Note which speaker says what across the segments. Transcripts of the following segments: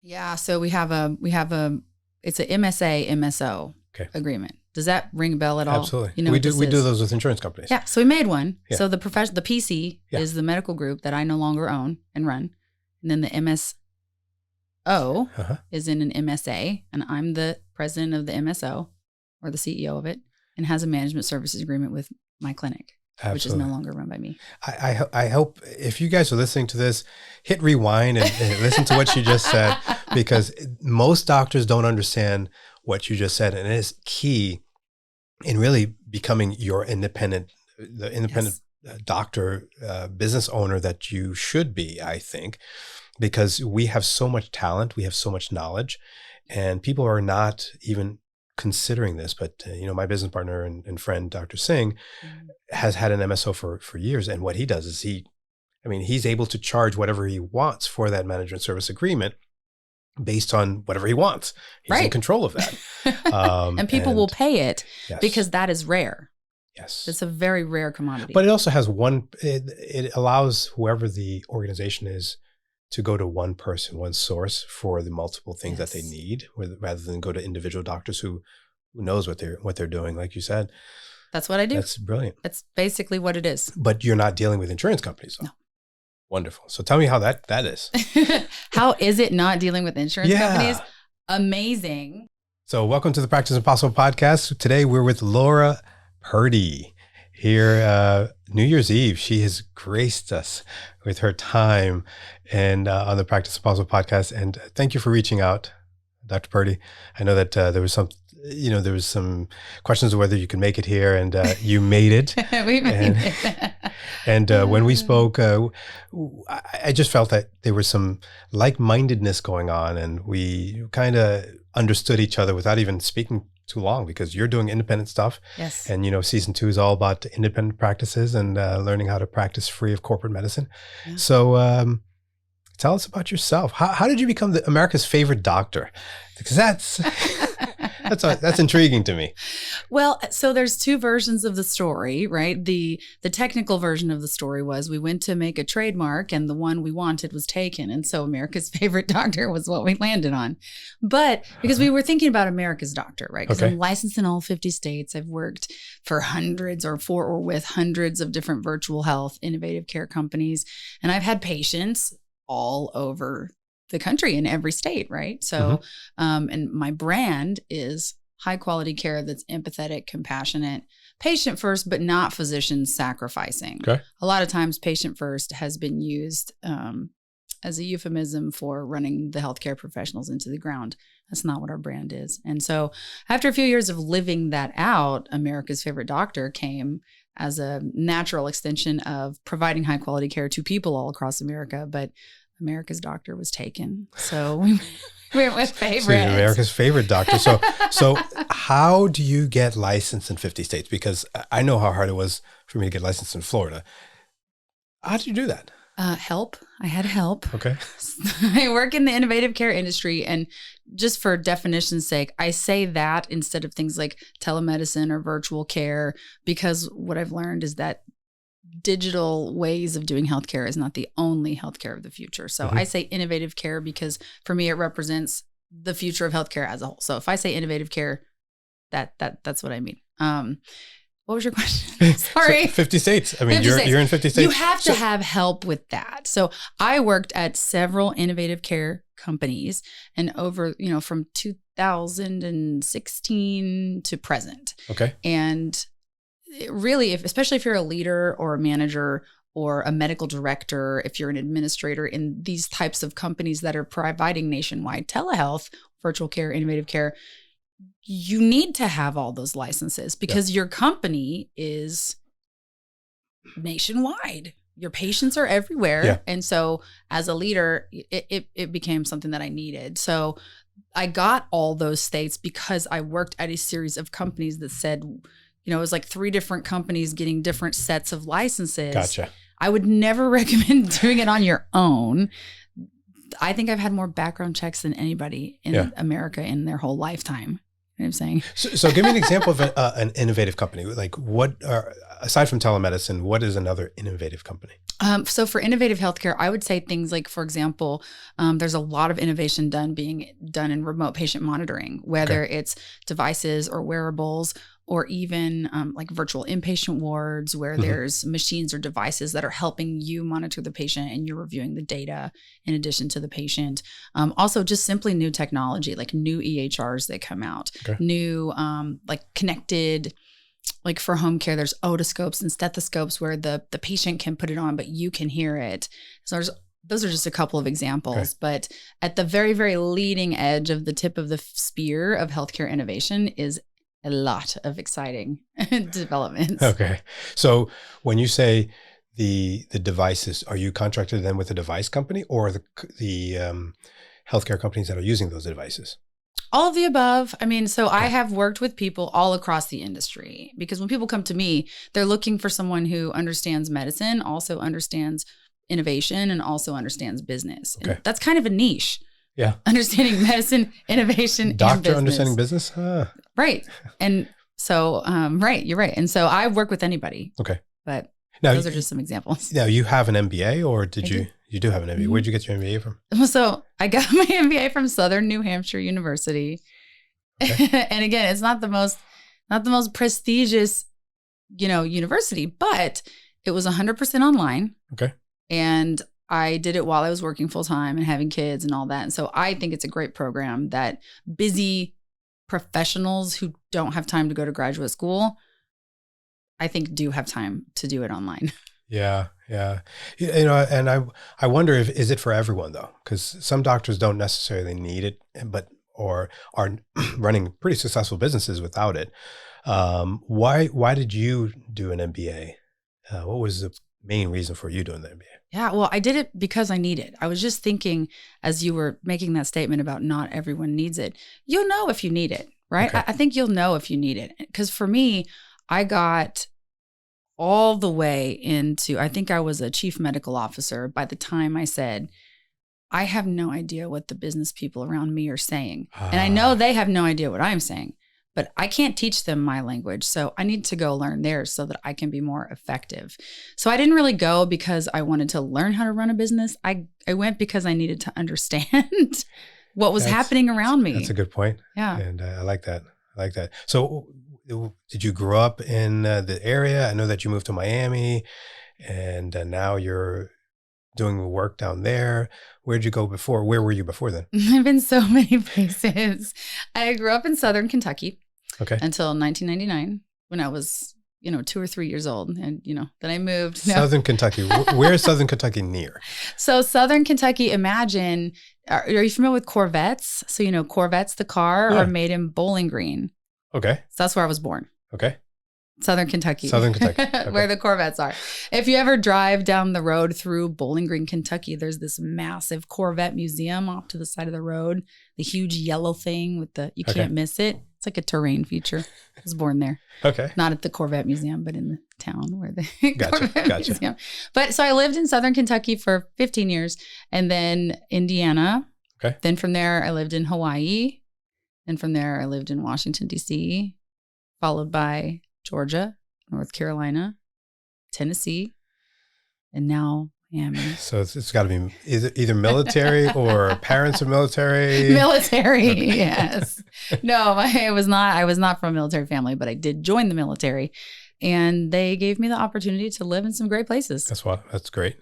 Speaker 1: Yeah. So it's a MSA, MSO agreement. Does that ring a bell at all?
Speaker 2: Absolutely.
Speaker 1: You know
Speaker 2: we do those with insurance companies.
Speaker 1: Yeah. So we made one.
Speaker 2: Yeah.
Speaker 1: So the PC is the medical group that I no longer own and run. And then the MSO is in an MSA, and I'm the president of the MSO or the CEO of it, and has a management services agreement with my clinic. Absolutely. Which is no longer run by me.
Speaker 2: I hope if you guys are listening to this, hit rewind and listen to what you just said, because most doctors don't understand what you just said. And it is key in really becoming the independent doctor, business owner that you should be, I think, because we have so much talent, we have so much knowledge, and people are not even considering this. But, my business partner and friend, Dr. Singh, has had an MSO for years. And what he does is he's able to charge whatever he wants for that management service agreement based on whatever he wants. He's in control of that.
Speaker 1: And people will pay it because that is rare.
Speaker 2: Yes.
Speaker 1: It's a very rare commodity.
Speaker 2: But it also has it allows whoever the organization is to go to one person, one source for the multiple things that they need, rather than go to individual doctors who knows what they're doing. Like you said,
Speaker 1: that's what I do.
Speaker 2: That's brilliant.
Speaker 1: That's basically what it is.
Speaker 2: But you're not dealing with insurance companies, though.
Speaker 1: No.
Speaker 2: Wonderful. So tell me how that is.
Speaker 1: How is it not dealing with insurance companies? Amazing.
Speaker 2: So welcome to the Practice Impossible podcast. Today we're with Laura Purdy here. New Year's Eve, she has graced us with her time and on the Practice Impossible podcast. And thank you for reaching out, Dr. Purdy. I know that there was some questions of whether you could make it here, and you made it.
Speaker 1: We made it.
Speaker 2: And when we spoke, I just felt that there was some like-mindedness going on, and we kind of understood each other without even speaking too long, because you're doing independent stuff.
Speaker 1: Yes.
Speaker 2: And, season 2 is all about independent practices and learning how to practice free of corporate medicine. Yeah. So tell us about yourself. How did you become America's favorite doctor? Because that's intriguing to me.
Speaker 1: Well, so there's 2 versions of the story, right? The technical version of the story was we went to make a trademark and the one we wanted was taken. And so America's favorite doctor was what we landed on. But because we were thinking about America's doctor, right? Because I'm licensed in all 50 states. I've worked for hundreds or with hundreds of different virtual health, innovative care companies. And I've had patients all over the country in every state, right? So, and my brand is high quality care that's empathetic, compassionate, patient first, but not physician sacrificing.
Speaker 2: Okay.
Speaker 1: A lot of times patient first has been used as a euphemism for running the healthcare professionals into the ground. That's not what our brand is. And so after a few years of living that out, America's favorite doctor came as a natural extension of providing high quality care to people all across America. But America's doctor was taken. So we went with favorite.
Speaker 2: So America's favorite doctor. So how do you get licensed in 50 states? Because I know how hard it was for me to get licensed in Florida. How did you do that?
Speaker 1: Help. I had help.
Speaker 2: Okay.
Speaker 1: I work in the innovative care industry, and just for definition's sake, I say that instead of things like telemedicine or virtual care, because what I've learned is that digital ways of doing healthcare is not the only healthcare of the future. So I say innovative care because for me, it represents the future of healthcare as a whole. So if I say innovative care, that's what I mean. What was your question? Sorry.
Speaker 2: So 50 states. I mean, you're in 50 states.
Speaker 1: You have to have help with that. So I worked at several innovative care companies and over, from 2016 to present.
Speaker 2: Okay.
Speaker 1: And really, especially if you're a leader or a manager or a medical director, if you're an administrator in these types of companies that are providing nationwide telehealth, virtual care, innovative care, you need to have all those licenses because your company is nationwide. Your patients are everywhere. Yeah. And so as a leader, it became something that I needed. So I got all those states because I worked at a series of companies that said, it was like 3 different companies getting different sets of licenses.
Speaker 2: Gotcha.
Speaker 1: I would never recommend doing it on your own. I think I've had more background checks than anybody in America in their whole lifetime. what I'm saying.
Speaker 2: So give me an example of an innovative company. Like what are, aside from telemedicine, what is another innovative company?
Speaker 1: So for innovative healthcare, I would say things like, for example, there's a lot of innovation being done in remote patient monitoring, whether it's devices or wearables, or even like virtual inpatient wards where there's machines or devices that are helping you monitor the patient and you're reviewing the data in addition to the patient. Also just simply new technology, like new EHRs that come out, new like connected, like for home care, there's otoscopes and stethoscopes where the patient can put it on, but you can hear it. So those are just a couple of examples, but at the very, very leading edge of the tip of the spear of healthcare innovation is a lot of exciting developments.
Speaker 2: Okay. So when you say the devices, are you contracted then with a device company or the healthcare companies that are using those devices?
Speaker 1: All of the above. I mean, so I have worked with people all across the industry because when people come to me, they're looking for someone who understands medicine, also understands innovation, and also understands business. Okay. And that's kind of a niche.
Speaker 2: Yeah.
Speaker 1: Understanding medicine, innovation,
Speaker 2: Doctor
Speaker 1: and business.
Speaker 2: understanding business?
Speaker 1: Right. And so, right, you're right. And so I work with anybody.
Speaker 2: Okay.
Speaker 1: But
Speaker 2: now,
Speaker 1: those are just some examples.
Speaker 2: Now, you have an MBA or did you? You do have an MBA. Where'd you get your MBA from?
Speaker 1: So I got my MBA from Southern New Hampshire University. Okay. And again, it's not the most prestigious, university, but it was 100% online.
Speaker 2: Okay.
Speaker 1: And I did it while I was working full time and having kids and all that. And so I think it's a great program that busy professionals who don't have time to go to graduate school, I think do have time to do it online.
Speaker 2: Yeah. Yeah. And I wonder is it for everyone though? Because some doctors don't necessarily need it, or are running pretty successful businesses without it. Why did you do an MBA? What was the main reason for you doing the MBA?
Speaker 1: Yeah, well, I did it because I need it. I was just thinking as you were making that statement about not everyone needs it. You'll know if you need it, right? Okay. I think you'll know if you need it. Because for me, I got all the way into, I think I was a chief medical officer by the time I said, I have no idea what the business people around me are saying. And I know they have no idea what I'm saying, but I can't teach them my language. So I need to go learn theirs so that I can be more effective. So I didn't really go because I wanted to learn how to run a business. I went because I needed to understand what was happening around me.
Speaker 2: That's a good point.
Speaker 1: Yeah.
Speaker 2: And I like that. So did you grow up in the area? I know that you moved to Miami and now you're doing work down there. Where'd you go before? Where were you before then?
Speaker 1: I've been so many places. I grew up in Southern Kentucky until 1999 when I was, 2 or 3 years old. And, then I moved.
Speaker 2: Southern Kentucky. Where is Southern Kentucky near?
Speaker 1: So Southern Kentucky, imagine, are you familiar with Corvettes? So, Corvettes, the car, are made in Bowling Green.
Speaker 2: Okay.
Speaker 1: So that's where I was born.
Speaker 2: Okay.
Speaker 1: Southern Kentucky.
Speaker 2: Okay.
Speaker 1: Where the Corvettes are. If you ever drive down the road through Bowling Green, Kentucky, there's this massive Corvette museum off to the side of the road. The huge yellow thing with you can't miss it. It's like a terrain feature. I was born there.
Speaker 2: Okay.
Speaker 1: Not at the Corvette Museum, but in the town where the Corvette Museum. But so I lived in Southern Kentucky for 15 years and then Indiana.
Speaker 2: Okay.
Speaker 1: Then from there, I lived in Hawaii. And from there, I lived in Washington, D.C., followed by Georgia, North Carolina, Tennessee, and now Miami.
Speaker 2: So it's got to be either military or parents are military.
Speaker 1: Military, yes. No, I was not from a military family, but I did join the military, and they gave me the opportunity to live in some great places.
Speaker 2: That's great.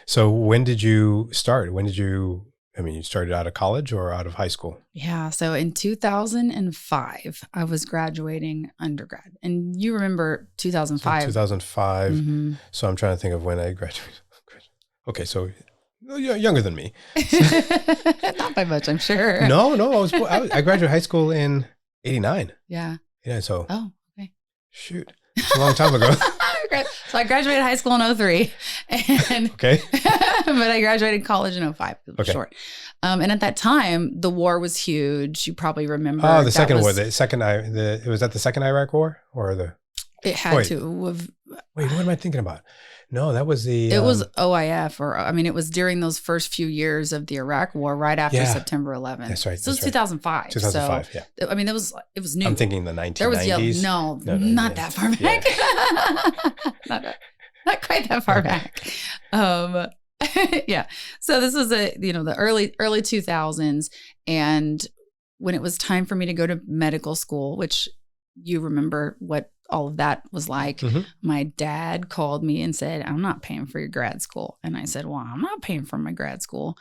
Speaker 2: So when did you start? You started out of college or out of high school?
Speaker 1: Yeah. So in 2005, I was graduating undergrad. And you remember 2005.
Speaker 2: 2005. Mm-hmm. So I'm trying to think of when I graduated. Okay. So you're younger than me.
Speaker 1: Not by much, I'm sure.
Speaker 2: No. I graduated high school in 89.
Speaker 1: Yeah.
Speaker 2: Yeah. So.
Speaker 1: Oh, okay.
Speaker 2: Shoot. It's a long time ago.
Speaker 1: So I graduated high school in 2003.
Speaker 2: Okay.
Speaker 1: But I graduated college in 2005. It was short. And at that time, the war was huge. You probably remember.
Speaker 2: Oh, the second war. Was that the second Iraq war or the?
Speaker 1: It had to have.
Speaker 2: Wait, what am I thinking about? No, that was the.
Speaker 1: It was OIF, or I mean, it was during those first few years of the Iraq War, right after September 11th.
Speaker 2: That's right.
Speaker 1: So it was 2005.
Speaker 2: 2005.
Speaker 1: So, yeah. I mean, it was new.
Speaker 2: I'm thinking the 1990s.
Speaker 1: There was not that far back. Yeah. not quite that far back. Yeah. So this was the early 2000s, and when it was time for me to go to medical school, which you remember what all of that was like. My dad called me and said, I'm not paying for your grad school. And I said, well, I'm not paying for my grad school.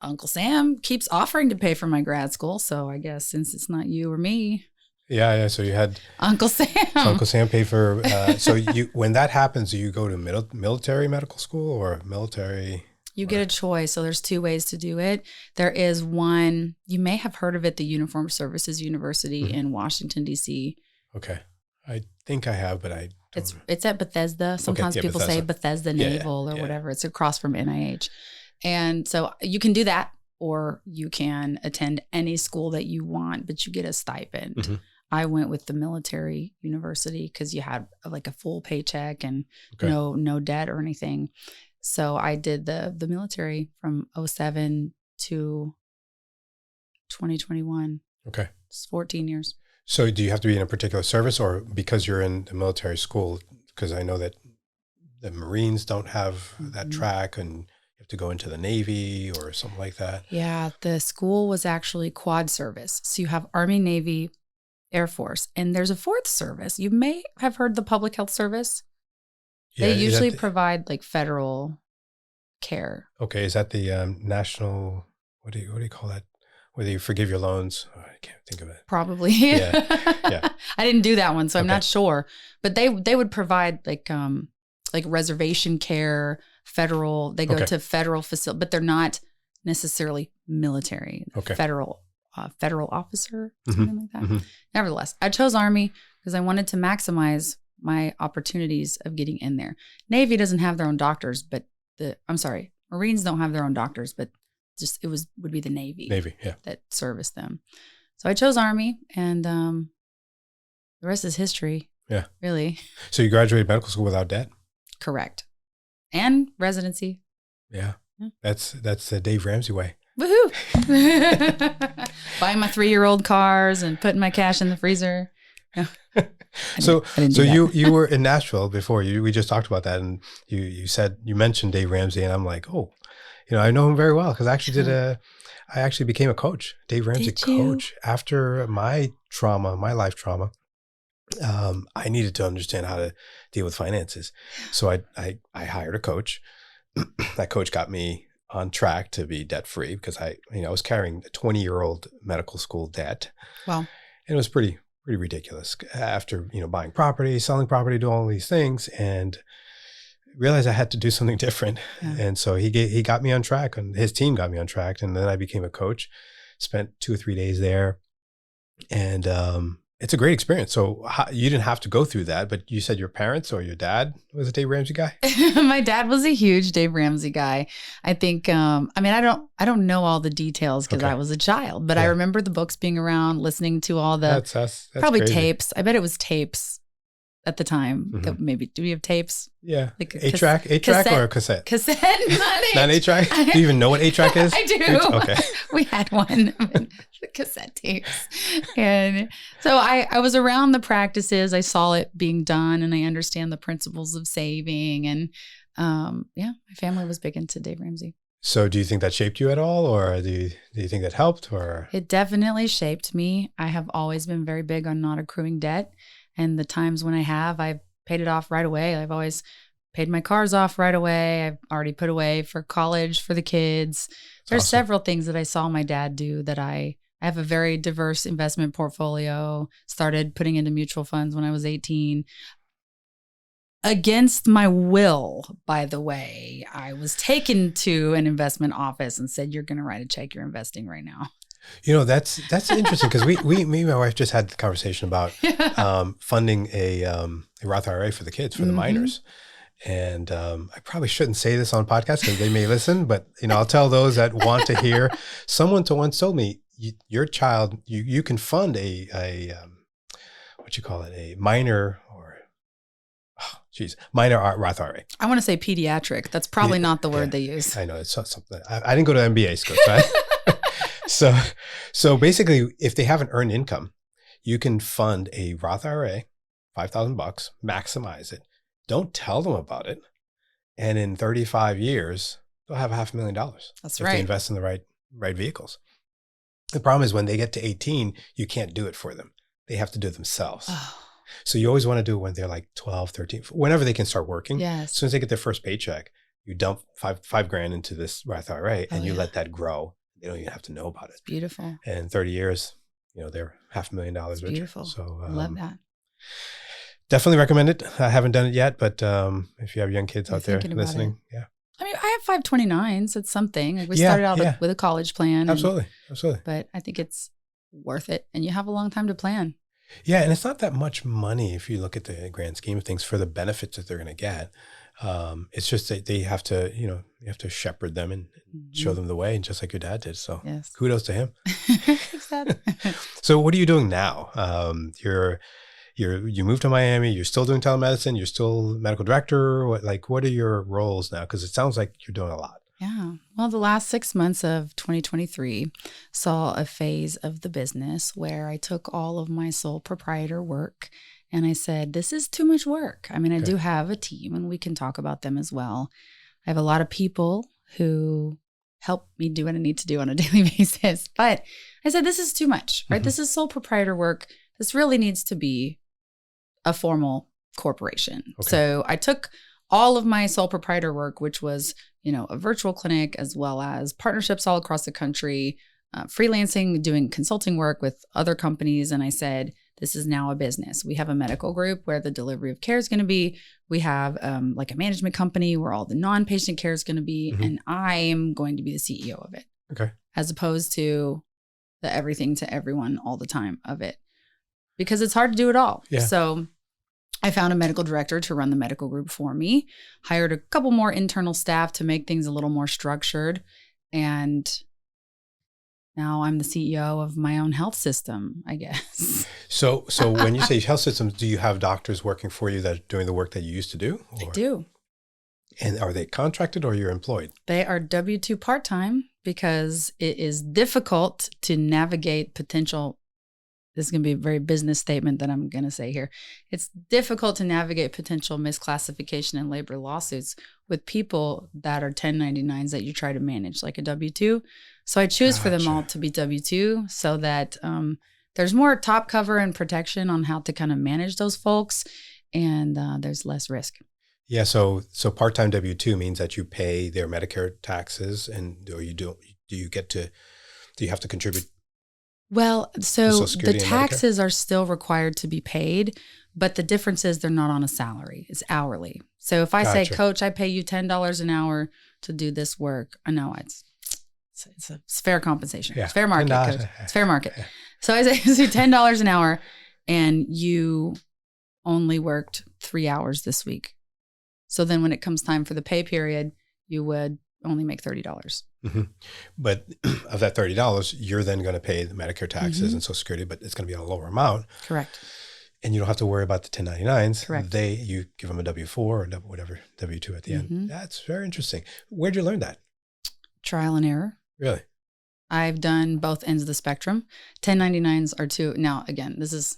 Speaker 1: Uncle Sam keeps offering to pay for my grad school. So I guess since it's not you or me.
Speaker 2: Yeah. So you had
Speaker 1: Uncle Sam.
Speaker 2: So Uncle Sam paid for, so when that happens, do you go to military medical school or military?
Speaker 1: You get a choice. So there's two ways to do it. There is one, you may have heard of it, the Uniformed Services University in Washington, D.C.
Speaker 2: Okay. I think I have, but I don't.
Speaker 1: It's at Bethesda. Sometimes people say Bethesda Naval or whatever. It's across from NIH. And so you can do that, or you can attend any school that you want, but you get a stipend. I went with the military university because you had like a full paycheck and no debt or anything. So I did the military from 2007 to 2021.
Speaker 2: Okay.
Speaker 1: It's 14 years.
Speaker 2: So do you have to be in a particular service, or because you're in the military school? Because I know that the Marines don't have that track, and you have to go into the Navy or something like that. Yeah.
Speaker 1: The school was actually quad service. So you have Army, Navy, Air Force, and there's a fourth service. You may have heard the Public Health Service. Yeah, they usually provide like federal care.
Speaker 2: Okay. Is that the national, what do you call that? Where you forgive your loans? Oh, I can't think of it.
Speaker 1: Probably. Yeah. I didn't do that one, so I'm not sure. But they would provide like reservation care, federal. They go to federal facility, but they're not necessarily military.
Speaker 2: Okay.
Speaker 1: Federal officer, something like that. Nevertheless, I chose Army because I wanted to maximize my opportunities of getting in there. Navy doesn't have their own doctors, but Marines don't have their own doctors, but would be the Navy that serviced them. So I chose Army, and the rest is history. Yeah. Really.
Speaker 2: So you graduated medical school without debt?
Speaker 1: Correct. And residency.
Speaker 2: Yeah. That's the Dave Ramsey way.
Speaker 1: Woohoo. Buying my 3-year-old cars and putting my cash in the freezer. No.
Speaker 2: So you were in Nashville before. We just talked about that, and you mentioned Dave Ramsey, and I'm like, oh, I know him very well because I actually became a coach, Dave Ramsey coach, after my life trauma. I needed to understand how to deal with finances, so I hired a coach. That coach got me on track to be debt free because I was carrying a 20-year-old medical school debt. Wow, and it was pretty ridiculous after buying property, selling property, doing all these things, and realized I had to do something different. Yeah. And so he got me on track, and his team got me on track. And then I became a coach, spent 2 or 3 days there. And it's a great experience. So you didn't have to go through that, but you said your parents or your dad was a Dave Ramsey guy?
Speaker 1: My dad was a huge Dave Ramsey guy. I think, I don't know all the details because I was a child, but I remember the books being around, listening to all the, that's probably crazy. Tapes. I bet it was tapes at the time. Maybe, do we have tapes?
Speaker 2: Yeah. Like 8-track or a cassette?
Speaker 1: Cassette,
Speaker 2: not 8-track? Do you even know what 8-track is?
Speaker 1: I do. Okay. We had one, the cassette tapes. And so I was around the practices. I saw it being done, and I understand the principles of saving. And my family was big into Dave Ramsey.
Speaker 2: So do you think that shaped you at all, or do you think that helped? Or
Speaker 1: it definitely shaped me. I have always been very big on not accruing debt. And the times when I've paid it off right away. I've always paid my cars off right away. I've already put away for college for the kids. There's several things that I saw my dad do that I have a very diverse investment portfolio, started putting into mutual funds when I was 18. Against my will, by the way, I was taken to an investment office and said, you're going to write a check. You're investing right now.
Speaker 2: That's interesting because me and my wife just had the conversation about funding a Roth IRA for the kids, for the minors. And I probably shouldn't say this on podcast because they may listen, but I'll tell those that want to hear. Someone once told me, your child, you can fund a what you call it, a minor, or Geez, mine are Roth IRA.
Speaker 1: I want to say pediatric. That's probably not the word they use.
Speaker 2: I know it's something. I didn't go to MBA school, right? So basically, if they have an earned income, you can fund a Roth IRA, $5,000, maximize it. Don't tell them about it, and in 35 years, they'll have $500,000.
Speaker 1: That's
Speaker 2: if
Speaker 1: right.
Speaker 2: they invest in the right vehicles. The problem is when they get to 18, you can't do it for them. They have to do it themselves.
Speaker 1: Oh.
Speaker 2: So you always want to do it when they're like 12, 13, whenever they can start working.
Speaker 1: Yes.
Speaker 2: As soon as they get their first paycheck, you dump five grand into this Roth IRA and you let that grow. They don't even have to know about it.
Speaker 1: It's beautiful.
Speaker 2: And in 30 years, they're $500,000 richer.
Speaker 1: Beautiful.
Speaker 2: So
Speaker 1: love that.
Speaker 2: Definitely recommend it. I haven't done it yet, but if you have young kids out there listening,
Speaker 1: I mean, I have 529s. It's something. Like we started out with a college plan.
Speaker 2: Absolutely.
Speaker 1: But I think it's worth it. And you have a long time to plan.
Speaker 2: Yeah. And it's not that much money if you look at the grand scheme of things for the benefits that they're going to get. It's just that they have to, you have to shepherd them and show them the way, just like your dad did. So kudos to him. So what are you doing now? You moved to Miami, you're still doing telemedicine, you're still medical director. What are your roles now? Because it sounds like you're doing a lot.
Speaker 1: Yeah. Well, the last 6 months of 2023 saw a phase of the business where I took all of my sole proprietor work and I said, this is too much work. I mean, I do have a team and we can talk about them as well. I have a lot of people who help me do what I need to do on a daily basis. But I said, this is too much, right? Mm-hmm. This is sole proprietor work. This really needs to be a formal corporation. Okay. So I took all of my sole proprietor work, which was, a virtual clinic, as well as partnerships all across the country, freelancing, doing consulting work with other companies. And I said, this is now a business. We have a medical group where the delivery of care is going to be. We have like a management company where all the non-patient care is going to be. Mm-hmm. And I am going to be the CEO of it.
Speaker 2: Okay.
Speaker 1: As opposed to the everything to everyone all the time of it. Because it's hard to do it all. Yeah. So I found a medical director to run the medical group for me, hired a couple more internal staff to make things a little more structured. And now I'm the CEO of my own health system, I guess.
Speaker 2: So when you say health systems, do you have doctors working for you that are doing the work that you used to do?
Speaker 1: Or? I do.
Speaker 2: And are they contracted or you're employed?
Speaker 1: They are W-2 part-time because it is difficult to navigate potential. This is going to be a very business statement that I'm going to say here. It's difficult to navigate potential misclassification and labor lawsuits with people that are 1099s that you try to manage, like a W-2. So I choose for them all to be W-2 so that there's more top cover and protection on how to kind of manage those folks, and there's less risk.
Speaker 2: Yeah. So part-time W-2 means that you pay their Medicare taxes, do you have to contribute?
Speaker 1: Well, so the taxes are still required to be paid, but the difference is they're not on a salary. It's hourly. So if I say, Coach, I pay you $10 an hour to do this work, I know it's fair compensation. Yeah. It's fair market, Coach. It's fair market. Yeah. So I say $10 an hour and you only worked 3 hours this week. So then when it comes time for the pay period, you would only make $30.
Speaker 2: Mm-hmm. But of that $30, you're then going to pay the Medicare taxes and Social Security, but it's going to be a lower amount.
Speaker 1: Correct.
Speaker 2: And you don't have to worry about the 1099s.
Speaker 1: Correct.
Speaker 2: You give them a W-4 or whatever, W-2 at the end. That's very interesting. Where'd you learn that?
Speaker 1: Trial and error.
Speaker 2: Really?
Speaker 1: I've done both ends of the spectrum. 1099s are too. Now, again, this is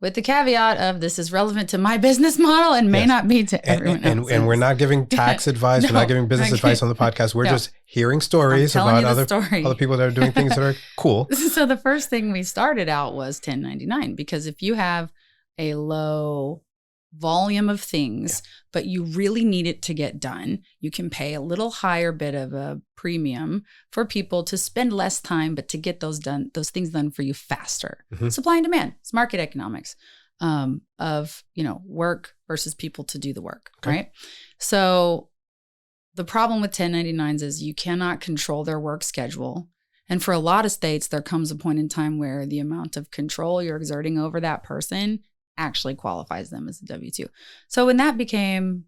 Speaker 1: with the caveat of this is relevant to my business model and may not be to everyone else.
Speaker 2: And we're not giving tax advice. We're not giving business advice on the podcast. We're just hearing stories about other people that are doing things that are cool.
Speaker 1: So the first thing we started out was 1099, because if you have a low volume of things, but you really need it to get done, you can pay a little higher bit of a premium for people to spend less time, but to get those things done for you faster. Mm-hmm. Supply and demand. It's market economics of, work versus people to do the work, right? So the problem with 1099s is you cannot control their work schedule. And for a lot of states, there comes a point in time where the amount of control you're exerting over that person actually qualifies them as a W-2. So when that became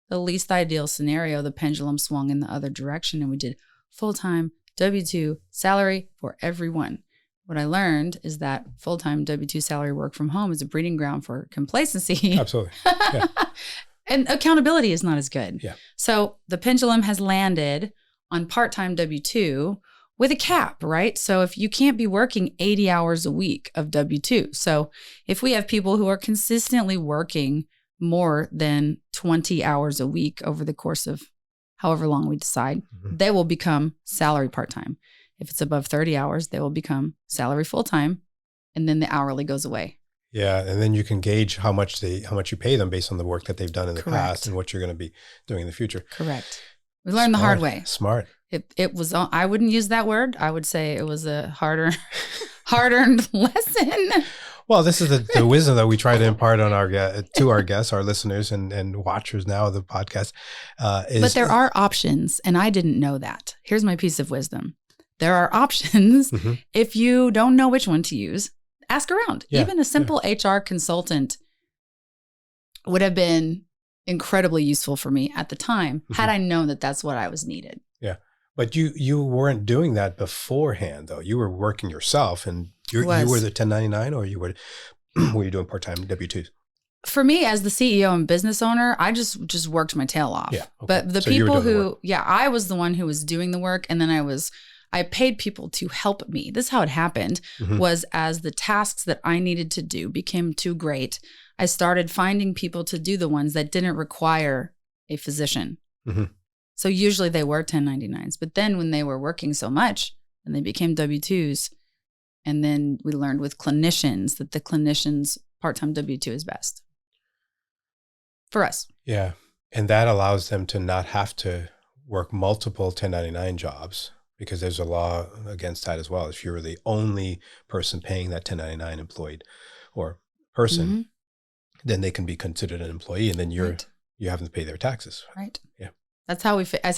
Speaker 1: the least ideal scenario, the pendulum swung in the other direction and we did full-time W-2 salary for everyone. What I learned is that full-time W-2 salary work from home is a breeding ground for complacency.
Speaker 2: Absolutely. Yeah.
Speaker 1: And accountability is not as good.
Speaker 2: Yeah.
Speaker 1: So the pendulum has landed on part-time W-2 with a cap, right? So if you can't be working 80 hours a week of W-2. So if we have people who are consistently working more than 20 hours a week over the course of however long we decide, they will become salary part-time. If it's above 30 hours, they will become salary full-time, and then the hourly goes away.
Speaker 2: Yeah, and then you can gauge how much you pay them based on the work that they've done in the past and what you're going to be doing in the future.
Speaker 1: Correct. We learned the hard way.
Speaker 2: Smart.
Speaker 1: It was. I wouldn't use that word. I would say it was a hard-earned lesson.
Speaker 2: Well, this is the wisdom that we try to impart on to our guests, our listeners, and watchers now of the podcast.
Speaker 1: But there are options, and I didn't know that. Here's my piece of wisdom. There are options. If you don't know which one to use, ask around. Yeah, even a simple HR consultant would have been incredibly useful for me at the time, had I known that that's what I was needed.
Speaker 2: Yeah. But you weren't doing that beforehand, though. You were working yourself, and you were the 1099, or were you doing part-time W-2s?
Speaker 1: For me, as the CEO and business owner, I just worked my tail off.
Speaker 2: Yeah. Okay.
Speaker 1: But the people who, I was the one who was doing the work, and then I paid people to help me. This is how it happened, was as the tasks that I needed to do became too great, I started finding people to do the ones that didn't require a physician. So usually they were 1099s, but then when they were working so much and they became W-2s, and then we learned with clinicians that the clinicians part-time W-2 is best for us.
Speaker 2: Yeah. And that allows them to not have to work multiple 1099 jobs, because there's a law against that as well. If you're the only person paying that 1099 employed or person, then they can be considered an employee, and then you're having to pay their taxes.
Speaker 1: Right.
Speaker 2: Yeah.
Speaker 1: That's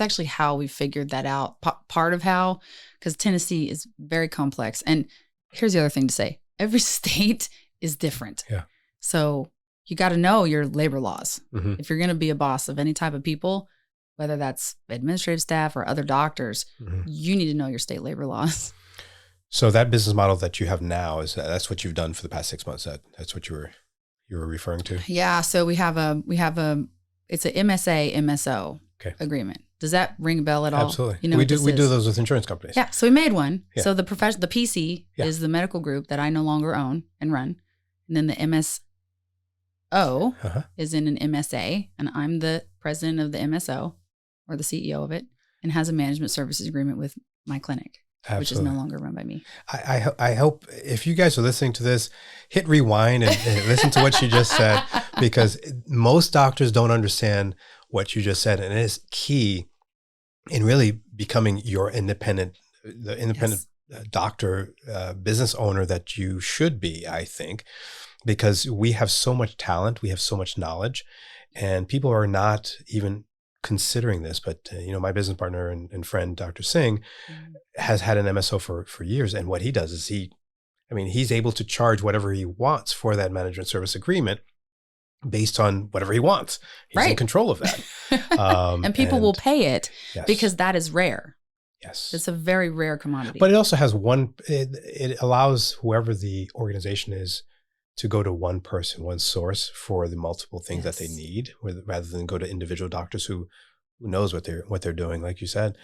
Speaker 1: actually how we figured that out. Part of how, because Tennessee is very complex. And here's the other thing to say. Every state is different.
Speaker 2: Yeah.
Speaker 1: So you got to know your labor laws. If you're going to be a boss of any type of people, whether that's administrative staff or other doctors, you need to know your state labor laws.
Speaker 2: So that business model that you have now, that's what you've done for the past 6 months. That's what you were referring to? Yeah.
Speaker 1: So it's a MSA, MSO agreement. Does that ring a bell at all?
Speaker 2: Absolutely.
Speaker 1: You know,
Speaker 2: we do those with insurance companies.
Speaker 1: Yeah. So we made one.
Speaker 2: Yeah.
Speaker 1: So the PC is the medical group that I no longer own and run. And then the MSO is in an MSA, and I'm the president of the MSO or the CEO of it, and has a management services agreement with my clinic. Absolutely. Which is no longer run by me.
Speaker 2: I hope if you guys are listening to this, hit rewind and listen to what she just said, because most doctors don't understand what you just said. And it is key in really becoming the independent doctor, business owner that you should be, I think, because we have so much talent, we have so much knowledge, and people are not even considering this. But my business partner and friend, Dr. Singh, has had an MSO for years, and what he does is he's able to charge whatever he wants for that management service agreement based on whatever he wants. He's in control of that.
Speaker 1: And people will pay it because that is rare.
Speaker 2: Yes.
Speaker 1: It's a very rare commodity.
Speaker 2: But it also has it allows whoever the organization is to go to one person, one source for the multiple things that they need, rather than go to individual doctors who knows what they're doing. Like you said,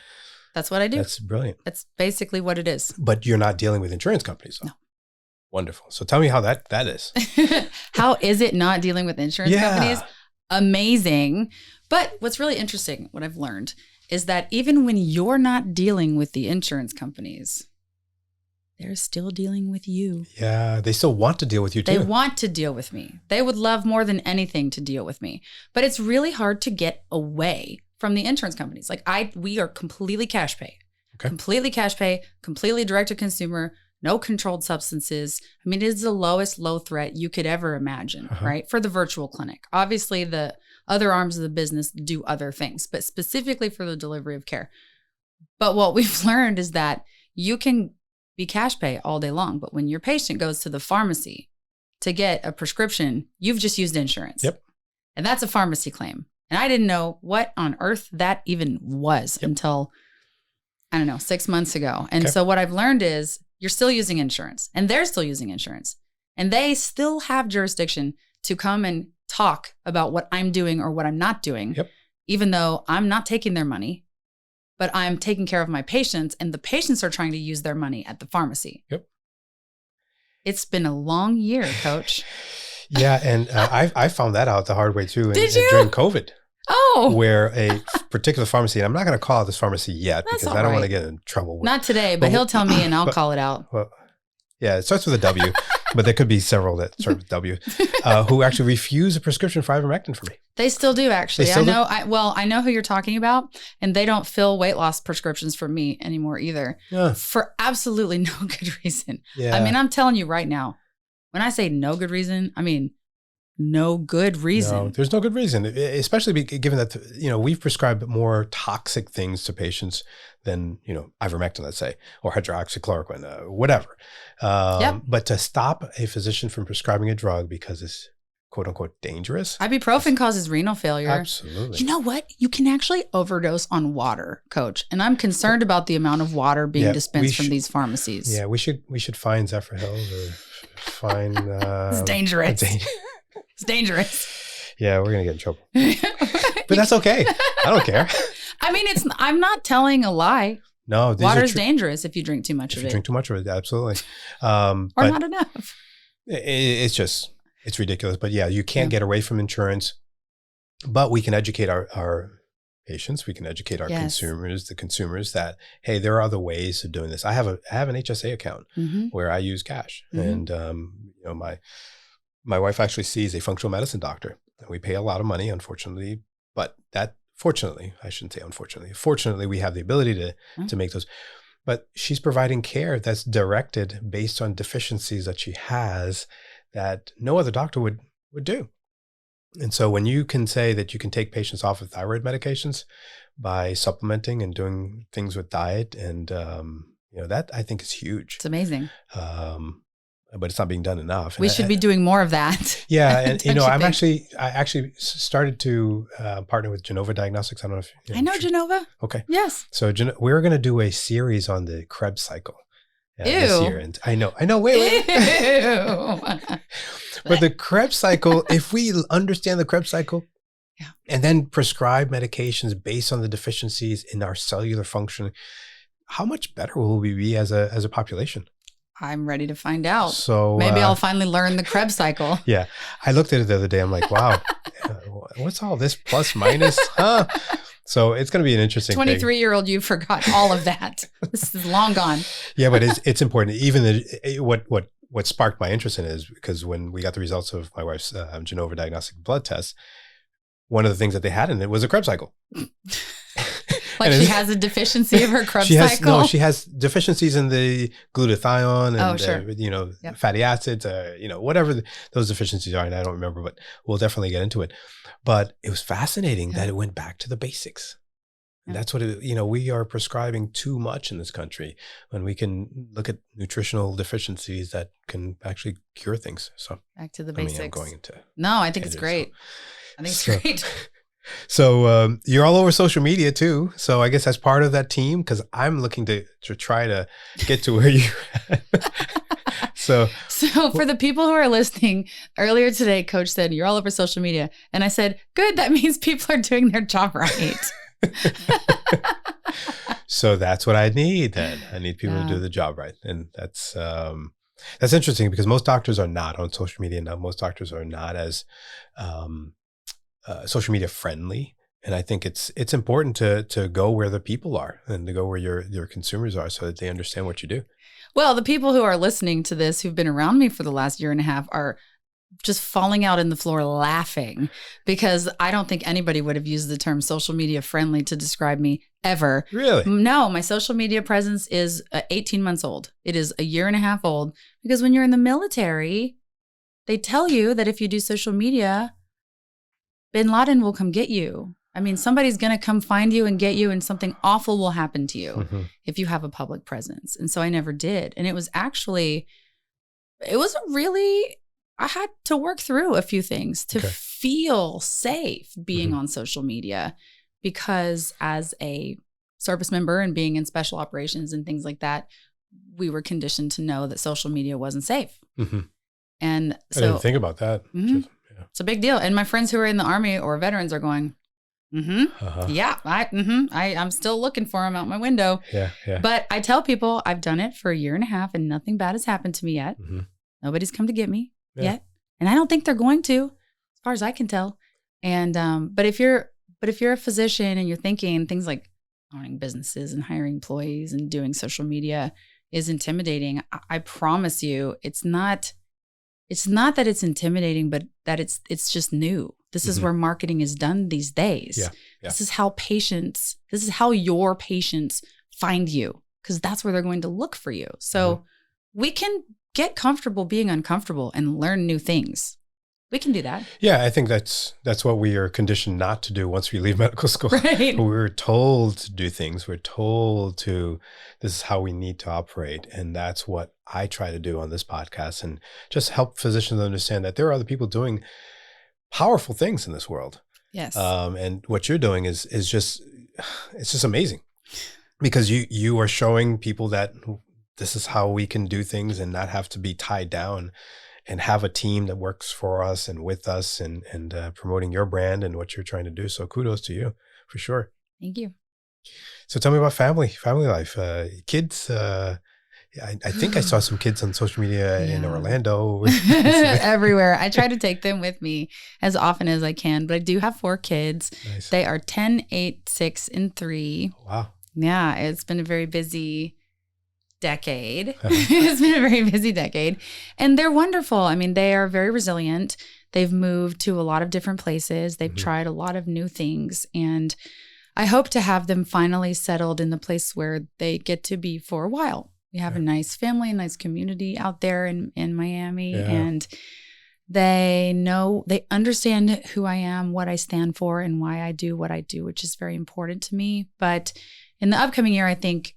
Speaker 1: that's what I do.
Speaker 2: That's brilliant.
Speaker 1: That's basically what it is.
Speaker 2: But you're not dealing with insurance companies, though.
Speaker 1: No.
Speaker 2: Wonderful. So tell me how that is.
Speaker 1: How is it not dealing with insurance companies? Amazing. But what's really interesting, what I've learned, is that even when you're not dealing with the insurance companies, they're still dealing with you. Yeah,
Speaker 2: they still want to deal with you too.
Speaker 1: They want to deal with me. They would love more than anything to deal with me. But it's really hard to get away from the insurance companies. We are completely cash pay. Okay. Completely cash pay, completely direct to consumer, no controlled substances. It is the lowest low threat you could ever imagine, right? For the virtual clinic. Obviously, the other arms of the business do other things, but specifically for the delivery of care. But what we've learned is that you can be cash pay all day long, but when your patient goes to the pharmacy to get a prescription, you've just used insurance.
Speaker 2: Yep.
Speaker 1: And that's a pharmacy claim. And I didn't know what on earth that even was until, 6 months ago. And so what I've learned is you're still using insurance, and they're still using insurance, and they still have jurisdiction to come and talk about what I'm doing or what I'm not doing,
Speaker 2: Yep.
Speaker 1: even though I'm not taking their money, but I'm taking care of my patients, and the patients are trying to use their money at the pharmacy.
Speaker 2: Yep.
Speaker 1: It's been a long year, Coach.
Speaker 2: Yeah, and I found that out the hard way too.
Speaker 1: Did you?
Speaker 2: During COVID,
Speaker 1: Oh,
Speaker 2: where a particular pharmacy, and I'm not going to call out this pharmacy yet
Speaker 1: That's
Speaker 2: because
Speaker 1: all
Speaker 2: I don't
Speaker 1: right.
Speaker 2: want to get in trouble.
Speaker 1: not today, but he'll tell me and I'll call it out.
Speaker 2: Well, yeah, it starts with a W, but there could be several that start with W, who actually refuse a prescription for ivermectin for me.
Speaker 1: They still do, actually.
Speaker 2: They still do?
Speaker 1: I know who you're talking about, and they don't fill weight loss prescriptions for me anymore either,
Speaker 2: Yeah,
Speaker 1: for absolutely no good reason.
Speaker 2: yeah.
Speaker 1: I mean, I'm telling you right now, when I say no good reason, I mean no good reason.
Speaker 2: No, there's no good reason, especially given that, we've prescribed more toxic things to patients than, ivermectin, let's say, or hydroxychloroquine, whatever.
Speaker 1: Yep.
Speaker 2: But to stop a physician from prescribing a drug because it's quote unquote dangerous.
Speaker 1: Ibuprofen causes renal failure.
Speaker 2: Absolutely.
Speaker 1: You know what? You can actually overdose on water, Coach. And I'm concerned about the amount of water being dispensed from these pharmacies.
Speaker 2: Yeah, we should find Zephyr Hills or find.
Speaker 1: It's dangerous. It's dangerous.
Speaker 2: Yeah, we're gonna get in trouble, but that's okay. I don't care.
Speaker 1: I mean, I'm not telling a lie.
Speaker 2: No,
Speaker 1: Water's dangerous if you drink too much
Speaker 2: if
Speaker 1: of
Speaker 2: you
Speaker 1: it.
Speaker 2: drink too much of it, absolutely.
Speaker 1: Or
Speaker 2: but
Speaker 1: not enough.
Speaker 2: It's ridiculous. But yeah, you can't get away from insurance, but we can educate our patients. We can educate our consumers that, hey, there are other ways of doing this. I have an HSA account where I use cash, and my wife actually sees a functional medicine doctor, and we pay a lot of money, unfortunately, fortunately, I shouldn't say unfortunately. Fortunately, we have the ability to make those. But she's providing care that's directed based on deficiencies that she has that no other doctor would do. And so when you can say that you can take patients off of thyroid medications by supplementing and doing things with diet, and that I think is huge.
Speaker 1: It's amazing.
Speaker 2: But it's not being done enough.
Speaker 1: We should be doing more of that.
Speaker 2: Yeah, and I actually started to partner with Genova Diagnostics. I don't know if
Speaker 1: I know Genova.
Speaker 2: Okay.
Speaker 1: Yes.
Speaker 2: So we're going to do a series on the Krebs cycle this
Speaker 1: Ew.
Speaker 2: year, and I know. Wait. But the Krebs cycle, if we understand the Krebs cycle, and then prescribe medications based on the deficiencies in our cellular function, how much better will we be as a population?
Speaker 1: I'm ready to find out.
Speaker 2: So
Speaker 1: maybe I'll finally learn the Krebs cycle.
Speaker 2: Yeah. I looked at it the other day. I'm like, wow, what's all this plus minus? Huh? So it's going to be an interesting
Speaker 1: 23-year-old, you forgot all of that. This is long gone.
Speaker 2: Yeah, but it's important. Even what sparked my interest in it is because when we got the results of my wife's Genova diagnostic blood test, one of the things that they had in it was a Krebs cycle.
Speaker 1: Like she has a deficiency of her Krebs cycle?
Speaker 2: No, she has deficiencies in the glutathione and, fatty acids, whatever those deficiencies are. And I don't remember, but we'll definitely get into it. But it was fascinating that it went back to the basics. And that's what we are prescribing too much in this country when we can look at nutritional deficiencies that can actually cure things. So
Speaker 1: back to the basics.
Speaker 2: I'm going into
Speaker 1: I think it's great. I think it's great.
Speaker 2: So you're all over social media too. So I guess that's part of that team because I'm looking to try to get to where you're at. So
Speaker 1: for the people who are listening, earlier today, Coach said, you're all over social media. And I said, good, that means people are doing their job right.
Speaker 2: So that's what I need then. I need people to do the job right. And that's interesting because most doctors are not on social media now. Most doctors are not as social media friendly. And I think it's important to go where the people are and to go where your consumers are so that they understand what you do.
Speaker 1: Well, the people who are listening to this, who've been around me for the last year and a half, are just falling out in the floor laughing because I don't think anybody would have used the term social media friendly to describe me ever.
Speaker 2: Really?
Speaker 1: No, my social media presence is 18 months old. It is a year and a half old because when you're in the military, they tell you that if you do social media, Bin Laden will come get you. I mean, somebody's going to come find you and get you and something awful will happen to you if you have a public presence. And so I never did. And it was really, I had to work through a few things to feel safe being on social media because as a service member and being in special operations and things like that, we were conditioned to know that social media wasn't safe. And so
Speaker 2: I didn't think about that.
Speaker 1: It's a big deal. And my friends who are in the Army or veterans are going, yeah, I'm still looking for them out my window.
Speaker 2: Yeah.
Speaker 1: But I tell people I've done it for a year and a half and nothing bad has happened to me yet. Nobody's come to get me yet. And I don't think they're going to, as far as I can tell. And, but if you're a physician and you're thinking things like owning businesses and hiring employees and doing social media is intimidating, I promise you, it's not that it's intimidating, but that it's just new. This is where marketing is done these days.
Speaker 2: Yeah.
Speaker 1: This is how your patients find you, because that's where they're going to look for you. So we can get comfortable being uncomfortable and learn new things. We can do that.
Speaker 2: Yeah, I think that's what we are conditioned not to do once we leave medical school.
Speaker 1: Right.
Speaker 2: We're told to do things. We're told this is how we need to operate. And that's what I try to do on this podcast, and just help physicians understand that there are other people doing powerful things in this world.
Speaker 1: Yes.
Speaker 2: And what you're doing is just, it's just amazing, because you are showing people that this is how we can do things and not have to be tied down, and have a team that works for us and with us, and promoting your brand and what you're trying to do. So kudos to you for sure.
Speaker 1: Thank you.
Speaker 2: So tell me about family life, kids. I think I saw some kids on social media in Orlando.
Speaker 1: Everywhere. I try to take them with me as often as I can, but I do have 4 kids.
Speaker 2: Nice.
Speaker 1: They are 10, 8, 6, and 3.
Speaker 2: Wow.
Speaker 1: Yeah, it's been a very busy decade. It's been a very busy decade. And they're wonderful. I mean, they are very resilient. They've moved to a lot of different places. They've tried a lot of new things. And I hope to have them finally settled in the place where they get to be for a while. We have a nice family, a nice community out there in Miami. And they understand who I am, what I stand for, and why I do what I do, which is very important to me. But in the upcoming year, I think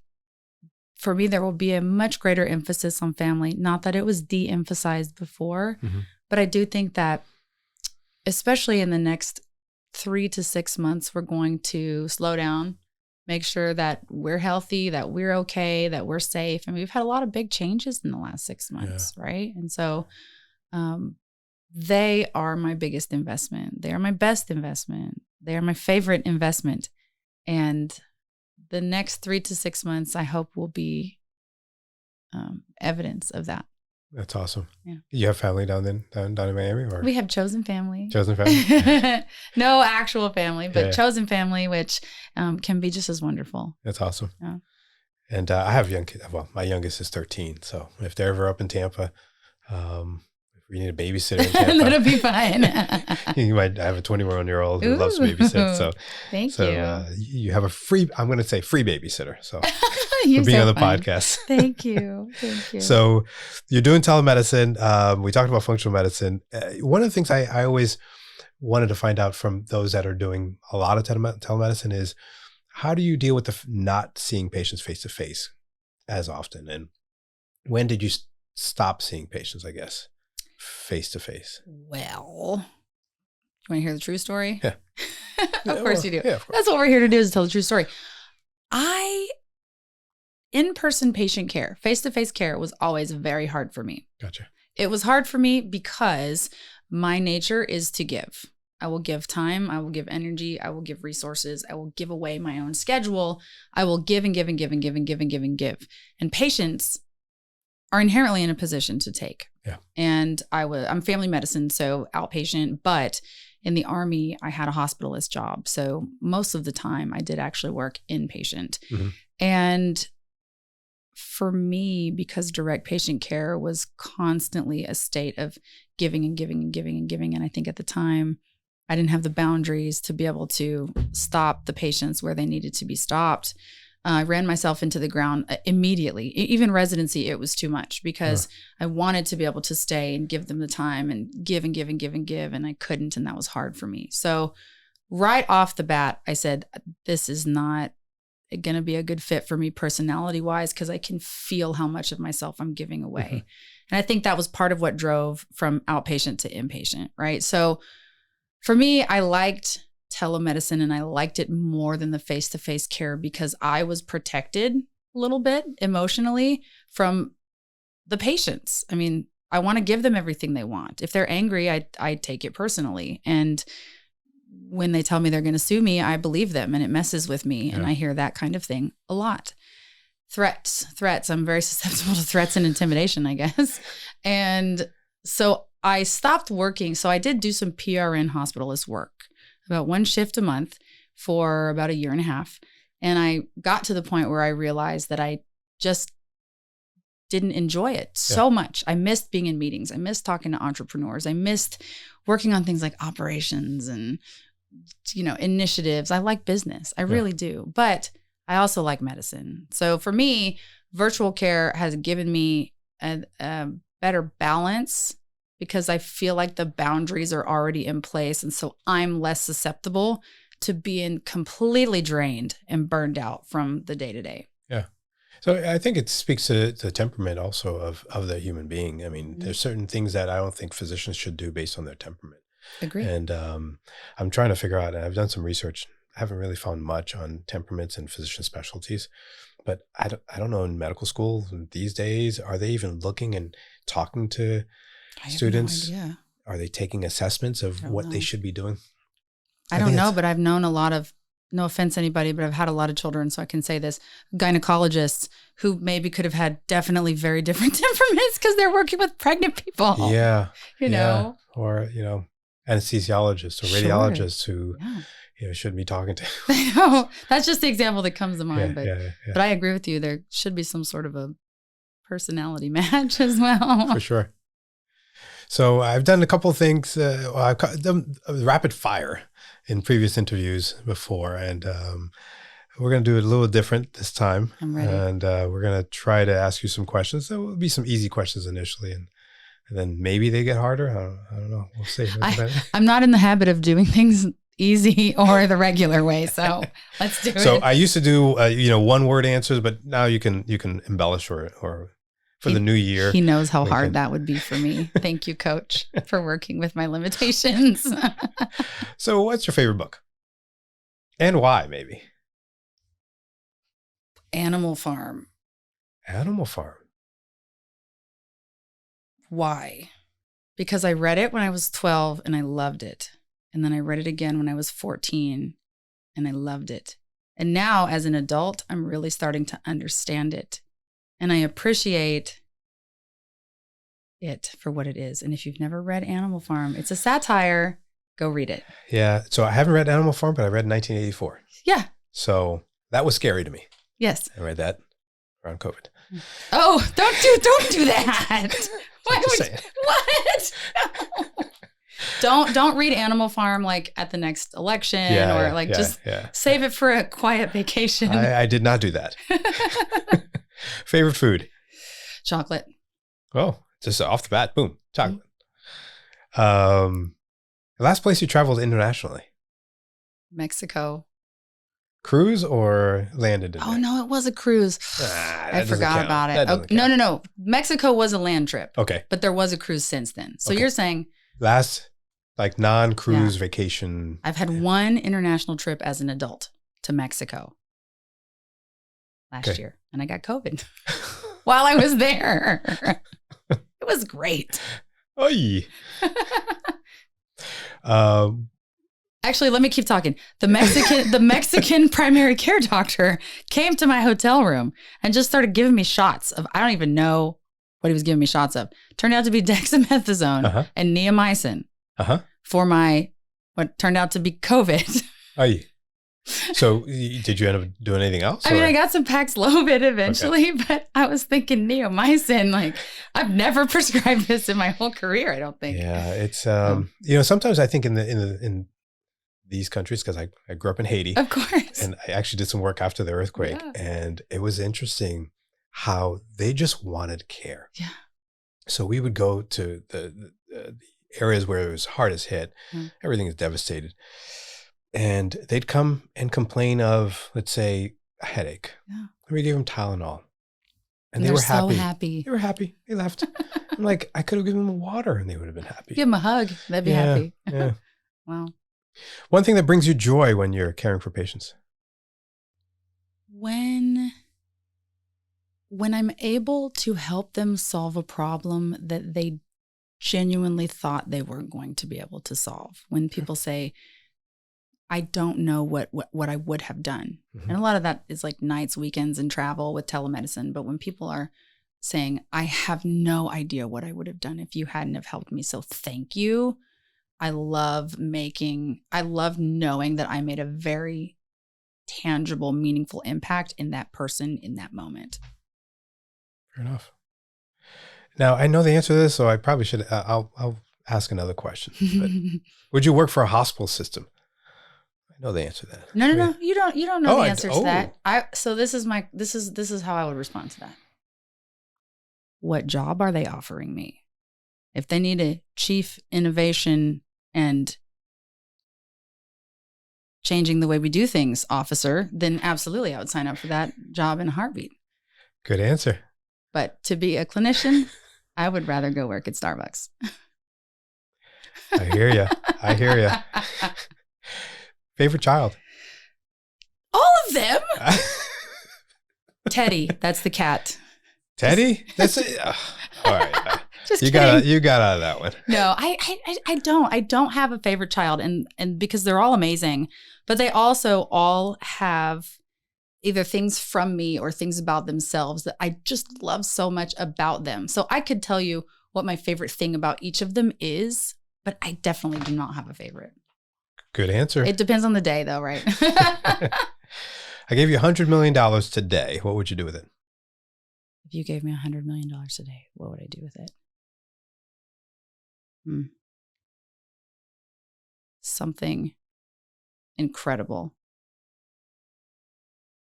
Speaker 1: for me, there will be a much greater emphasis on family. Not that it was de-emphasized before, but I do think that, especially in the next 3 to 6 months, we're going to slow down, make sure that we're healthy, that we're okay, that we're safe. And we've had a lot of big changes in the last 6 months, right? And so they are my biggest investment. They are my best investment. They are my favorite investment. And the next 3 to 6 months, I hope, will be evidence of that.
Speaker 2: That's awesome.
Speaker 1: Yeah.
Speaker 2: You have family down in Miami, or
Speaker 1: we have chosen family.
Speaker 2: Chosen family.
Speaker 1: No actual family, but chosen family, which can be just as wonderful.
Speaker 2: That's awesome.
Speaker 1: Yeah.
Speaker 2: And I have young kids. Well, my youngest is 13, so if they're ever up in Tampa, if you need a babysitter in Tampa,
Speaker 1: that'll be fine.
Speaker 2: You might have a 21-year-old who loves to babysit. So
Speaker 1: thank you.
Speaker 2: You have a free, I'm going to say free babysitter. So for
Speaker 1: You're
Speaker 2: being
Speaker 1: so
Speaker 2: on the
Speaker 1: funny.
Speaker 2: podcast.
Speaker 1: Thank you. Thank you.
Speaker 2: So you're doing telemedicine. We talked about functional medicine. One of the things I always wanted to find out from those that are doing a lot of telemedicine is, how do you deal with the not seeing patients face to face as often? And when did you stop seeing patients, I guess, face to face?
Speaker 1: Well, you want to hear the true story?
Speaker 2: Yeah.
Speaker 1: Of course you do.
Speaker 2: Yeah, of course.
Speaker 1: That's what we're here to do, is tell the true story. In-person patient care, face-to-face care was always very hard for me.
Speaker 2: Gotcha.
Speaker 1: It was hard for me because my nature is to give. I will give time. I will give energy. I will give resources. I will give away my own schedule. I will give and give and give and give and give and give and give. And patients are inherently in a position to take.
Speaker 2: Yeah.
Speaker 1: And I'm family medicine, so outpatient, but in the Army, I had a hospitalist job. So most of the time I did actually work inpatient. And for me, because direct patient care was constantly a state of giving and giving and giving and giving. And I think at the time I didn't have the boundaries to be able to stop the patients where they needed to be stopped. I ran myself into the ground immediately. Even residency, it was too much, because I wanted to be able to stay and give them the time and give and give and give and give. And I couldn't. And that was hard for me. So right off the bat, I said, this is not going to be a good fit for me personality wise, because I can feel how much of myself I'm giving away. And I think that was part of what drove from outpatient to inpatient, right? So for me, I liked telemedicine and I liked it more than the face-to-face care, because I was protected a little bit emotionally from the patients. I mean, I want to give them everything they want. If they're angry, I take it personally. And when they tell me they're going to sue me, I believe them, and it messes with me. Yeah. And I hear that kind of thing a lot. Threats. I'm very susceptible to threats and intimidation, I guess. And so I stopped working. So I did do some PRN hospitalist work, about one shift a month for about a year and a half. And I got to the point where I realized that I just didn't enjoy it so much. I missed being in meetings. I missed talking to entrepreneurs. I missed working on things like operations and, initiatives. I like business. I really do. But I also like medicine. So for me, virtual care has given me a better balance because I feel like the boundaries are already in place. And so I'm less susceptible to being completely drained and burned out from the day-to-day.
Speaker 2: Yeah. So I think it speaks to the temperament also of the human being. I mean, there's certain things that I don't think physicians should do based on their temperament.
Speaker 1: Agree.
Speaker 2: And I'm trying to figure out, and I've done some research. I haven't really found much on temperaments and physician specialties, but I don't know in medical school these days, are they even looking and talking to students?
Speaker 1: No idea.
Speaker 2: Are they taking assessments of what they should be doing?
Speaker 1: I don't know, but I've known a lot of, no offense to anybody, but I've had a lot of children, so I can say this, gynecologists who maybe could have had definitely very different temperaments because they're working with pregnant people.
Speaker 2: Yeah.
Speaker 1: You know?
Speaker 2: Or, anesthesiologists or radiologists who shouldn't be talking to.
Speaker 1: I know. That's just the example that comes to mind.
Speaker 2: Yeah.
Speaker 1: But I agree with you. There should be some sort of a personality match as well.
Speaker 2: For sure. So I've done a couple of things. I've done rapid fire in previous interviews before, and we're going to do it a little different this time.
Speaker 1: I'm ready.
Speaker 2: And we're going to try to ask you some questions. There will be some easy questions initially, and then maybe they get harder. I don't know. We'll see.
Speaker 1: I'm not in the habit of doing things easy or the regular way, so let's do it.
Speaker 2: So I used to do one word answers, but now you can embellish or for the new year.
Speaker 1: He knows how hard that would be for me. Thank you, Coach, for working with my limitations.
Speaker 2: So what's your favorite book? And why, maybe?
Speaker 1: Animal Farm.
Speaker 2: Animal Farm.
Speaker 1: Why? Because I read it when I was 12 and I loved it. And then I read it again when I was 14 and I loved it. And now as an adult, I'm really starting to understand it. And I appreciate it for what it is. And if you've never read Animal Farm, it's a satire. Go read it.
Speaker 2: Yeah. So I haven't read Animal Farm, but I read 1984.
Speaker 1: Yeah.
Speaker 2: So that was scary to me.
Speaker 1: Yes.
Speaker 2: I read that around COVID.
Speaker 1: Oh, don't do that. What? Don't read Animal Farm like at the next election just save it for a quiet vacation.
Speaker 2: I did not do that. Favorite food?
Speaker 1: Chocolate.
Speaker 2: Oh, just off the bat, boom, chocolate. The last place you traveled internationally?
Speaker 1: Mexico.
Speaker 2: Cruise or landed in
Speaker 1: Oh, no, it was a cruise. I forgot about it. No. Mexico was a land trip.
Speaker 2: Okay.
Speaker 1: But there was a cruise since then. So you're saying.
Speaker 2: Last, non-cruise vacation.
Speaker 1: I've had one international trip as an adult to Mexico last year. And I got COVID while I was there. It was great.
Speaker 2: Oy.
Speaker 1: Actually, let me keep talking. The Mexican primary care doctor came to my hotel room and just started giving me shots of, I don't even know what he was giving me shots of. Turned out to be dexamethasone and neomycin for my, what turned out to be COVID.
Speaker 2: So did you end up doing anything else?
Speaker 1: I mean, I got some Paxlovid eventually, but I was thinking neomycin, I've never prescribed this in my whole career, I don't think.
Speaker 2: Yeah, it's, sometimes I think in these countries, because I grew up in Haiti.
Speaker 1: Of course.
Speaker 2: And I actually did some work after the earthquake. Yeah. And it was interesting how they just wanted care.
Speaker 1: Yeah.
Speaker 2: So we would go to the areas where it was hardest hit. Everything is devastated. And they'd come and complain of, let's say, a headache. Yeah. We gave them Tylenol. And they were happy.
Speaker 1: So happy.
Speaker 2: They were happy. They left. I'm like, I could have given them water and they would have been happy.
Speaker 1: Give them a hug. They'd be happy.
Speaker 2: Yeah.
Speaker 1: Wow.
Speaker 2: One thing that brings you joy when you're caring for patients?
Speaker 1: When When I'm able to help them solve a problem that they genuinely thought they weren't going to be able to solve. When people say, I don't know what I would have done. And a lot of that is like nights, weekends, and travel with telemedicine. But when people are saying, I have no idea what I would have done if you hadn't have helped me, so thank you. I love knowing that I made a very tangible, meaningful impact in that person in that moment.
Speaker 2: Fair enough. Now, I know the answer to this, so I probably should, I'll ask another question. But would you work for a hospital system? I know the answer to that.
Speaker 1: No. You don't know the answer to that. So this is how I would respond to that. What job are they offering me? If they need a chief innovation and changing the way we do things officer, then absolutely I would sign up for that job in a heartbeat.
Speaker 2: Good answer.
Speaker 1: But to be a clinician, I would rather go work at Starbucks.
Speaker 2: I hear you. Favorite child?
Speaker 1: All of them. Teddy, that's the cat.
Speaker 2: Teddy? That's it. All right.
Speaker 1: Just
Speaker 2: you
Speaker 1: kidding.
Speaker 2: got out of that one.
Speaker 1: No, I don't. I don't have a favorite child, and because they're all amazing, but they also all have either things from me or things about themselves that I just love so much about them. So I could tell you what my favorite thing about each of them is, but I definitely do not have a favorite.
Speaker 2: Good answer.
Speaker 1: It depends on the day though, right?
Speaker 2: I gave you $100 million today. What would you do with it?
Speaker 1: If you gave me $100 million today, what would I do with it? Something incredible.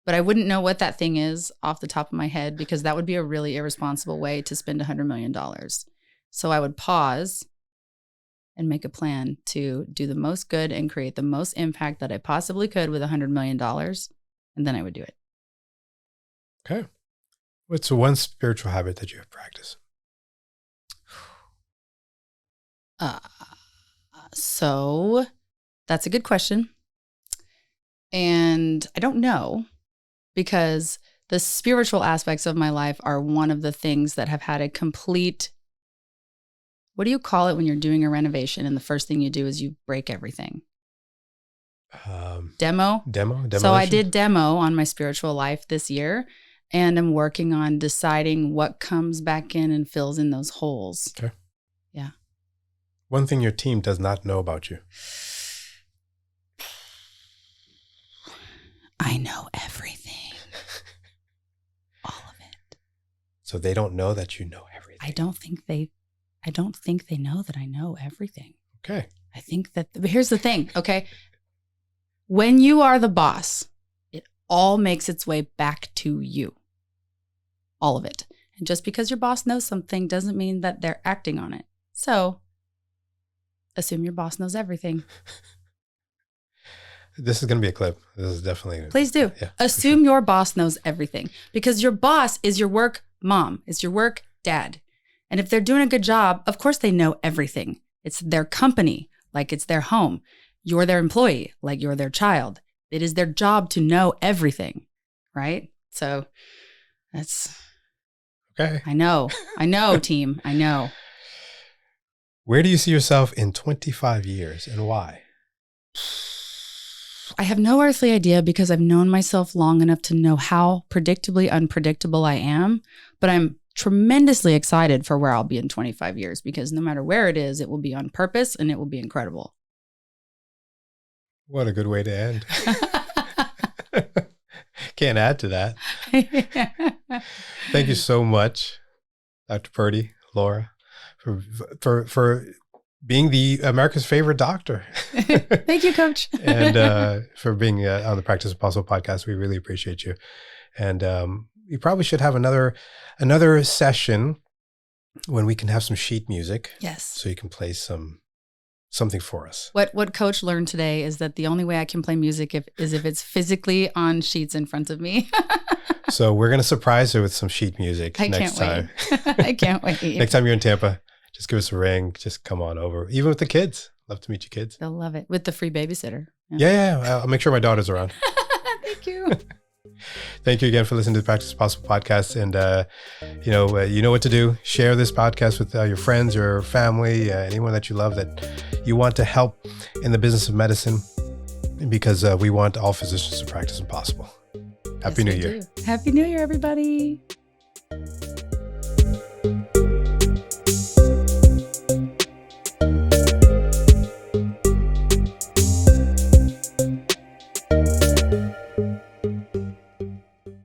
Speaker 1: But I wouldn't know what that thing is off the top of my head because that would be a really irresponsible way to spend $100 million. So I would pause and make a plan to do the most good and create the most impact that I possibly could with $100 million. And then I would do it.
Speaker 2: Okay. What's one spiritual habit that you have practiced?
Speaker 1: So that's a good question. And I don't know because the spiritual aspects of my life are one of the things that have had a complete, what do you call it when you're doing a renovation and the first thing you do is you break everything? Demo?
Speaker 2: Demolition?
Speaker 1: So I did demo on my spiritual life this year, and I'm working on deciding what comes back in and fills in those holes.
Speaker 2: Okay.
Speaker 1: Yeah.
Speaker 2: One thing your team does not know about you.
Speaker 1: I know everything. All of it.
Speaker 2: So they don't know that you know everything.
Speaker 1: I don't think they know that I know everything.
Speaker 2: Okay.
Speaker 1: I think that, but here's the thing, okay? When you are the boss, it all makes its way back to you. All of it. And just because your boss knows something doesn't mean that they're acting on it. So assume your boss knows everything.
Speaker 2: This is going to be a clip. This is definitely.
Speaker 1: Please do.
Speaker 2: Yeah,
Speaker 1: assume your boss knows everything because your boss is your work mom, is your work dad. And if they're doing a good job, of course they know everything. It's their company, like it's their home. You're their employee, like you're their child. It is their job to know everything, right? So that's...
Speaker 2: Okay.
Speaker 1: I know, team. I know.
Speaker 2: Where do you see yourself in 25 years and why?
Speaker 1: I have no earthly idea because I've known myself long enough to know how predictably unpredictable I am. But I'm tremendously excited for where I'll be in 25 years because no matter where it is, it will be on purpose and it will be incredible.
Speaker 2: What a good way to end. Can't add to that. Thank you so much, Dr. Purdy, Laura, for being the America's favorite doctor.
Speaker 1: Thank you, Coach.
Speaker 2: And for being on the Practice Apostle podcast. We really appreciate you. And we probably should have another session when we can have some sheet music.
Speaker 1: Yes.
Speaker 2: So you can play something for us.
Speaker 1: What Coach learned today is that the only way I can play music is if it's physically on sheets in front of me.
Speaker 2: So we're going to surprise her with some sheet music next time.
Speaker 1: I can't wait.
Speaker 2: Next time you're in Tampa, just give us a ring. Just come on over. Even with the kids. Love to meet you kids.
Speaker 1: They'll love it. With the free babysitter.
Speaker 2: Yeah. I'll make sure my daughter's around.
Speaker 1: Thank you.
Speaker 2: Thank you again for listening to the Practice Possible podcast. And, you know what to do. Share this podcast with your friends, your family, anyone that you love that you want to help in the business of medicine, because we want all physicians to practice impossible. Happy New Year.
Speaker 1: Happy New Year, everybody.